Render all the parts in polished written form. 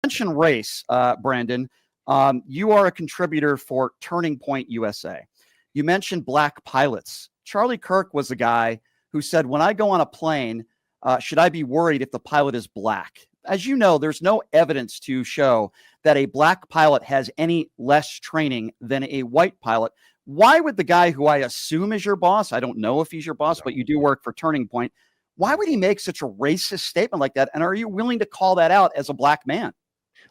mentioned race, Brandon. You are a contributor for Turning Point USA. You mentioned black pilots. Charlie Kirk was the guy who said, when I go on a plane, should I be worried if the pilot is black? As you know, there's no evidence to show that a black pilot has any less training than a white pilot. Why would the guy who I assume is your boss, I don't know if he's your boss, but you do work for Turning Point, why would he make such a racist statement like that? And are you willing to call that out as a black man?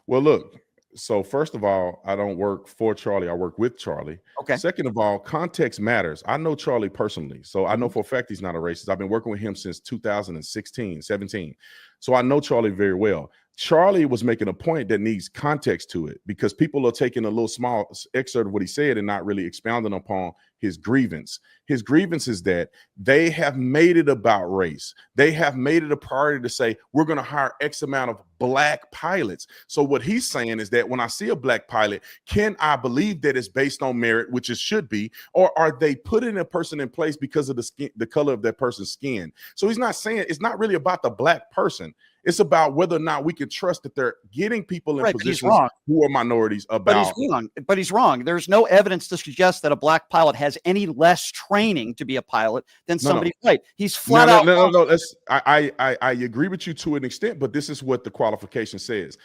Well, look, so first of all, I don't work for Charlie. I work with Charlie. Okay. Second of all, context matters. I know Charlie personally. So I know for a fact he's not a racist. I've been working with him since 2016, 17. So I know Charlie very well. Charlie was making a point that needs context to it because people are taking a little small excerpt of what he said and not really expounding upon his grievance. His grievance is that they have made it about race. They have made it a priority to say, we're going to hire X amount of black pilots. So what he's saying is that when I see a black pilot, can I believe that it's based on merit, which it should be, or are they putting a person in place because of the skin, the color of that person's skin? So he's not saying, it's not really about the black person. It's about whether or not we can trust that they're getting people in positions who are minorities about. But he's wrong. There's no evidence to suggest that a black pilot has any less training to be a pilot than somebody white. He's flat out. No. I agree with you to an extent, but this is what the qualification says.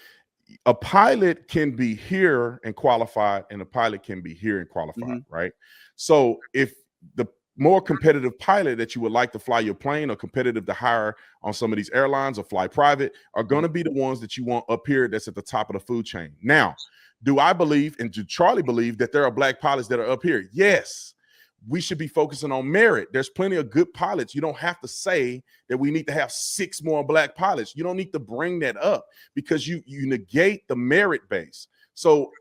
A pilot can be here and qualified, and a pilot can be here and qualified, right? So if the more competitive pilot that you would like to fly your plane or competitive to hire on some of these airlines or fly private are going to be the ones that you want up here that's at the top of the food chain. Now, do I believe and do Charlie believe that there are black pilots that are up here? Yes. We should be focusing on merit. There's plenty of good pilots. You don't have to say that we need to have 6 more black pilots. You don't need to bring that up because you negate the merit base. So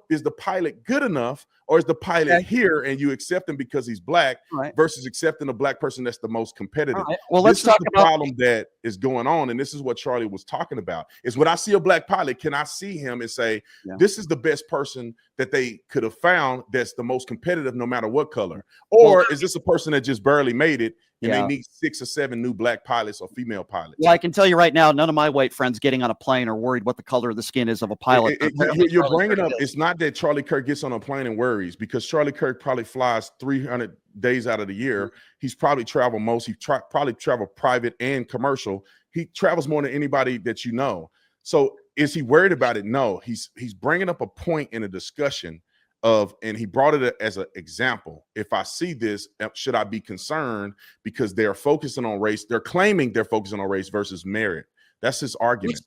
is the pilot good enough, or is the pilot here and you accept him because he's black versus accepting a black person that's the most competitive? Well, let's talk about the problem that is going on, and this is what Charlie was talking about. Is when I see a black pilot, can I see him and say, this is the best person that they could have found that's the most competitive no matter what color? Or is this a person that just barely made it and they need 6 or 7 new black pilots or female pilots? Well, I can tell you right now, none of my white friends getting on a plane are worried what the color of the skin is of a pilot. You're bringing up, it's not that Charlie Kirk gets on a plane and worries, because Charlie Kirk probably flies 300 days out of the year. He's probably traveled most. He probably traveled private and commercial. He travels more than anybody that you know. So is he worried about it? No, he's bringing up a point in a discussion of, and he brought it as an example. If I see this, should I be concerned because they're focusing on race? They're claiming they're focusing on race versus merit. That's his argument.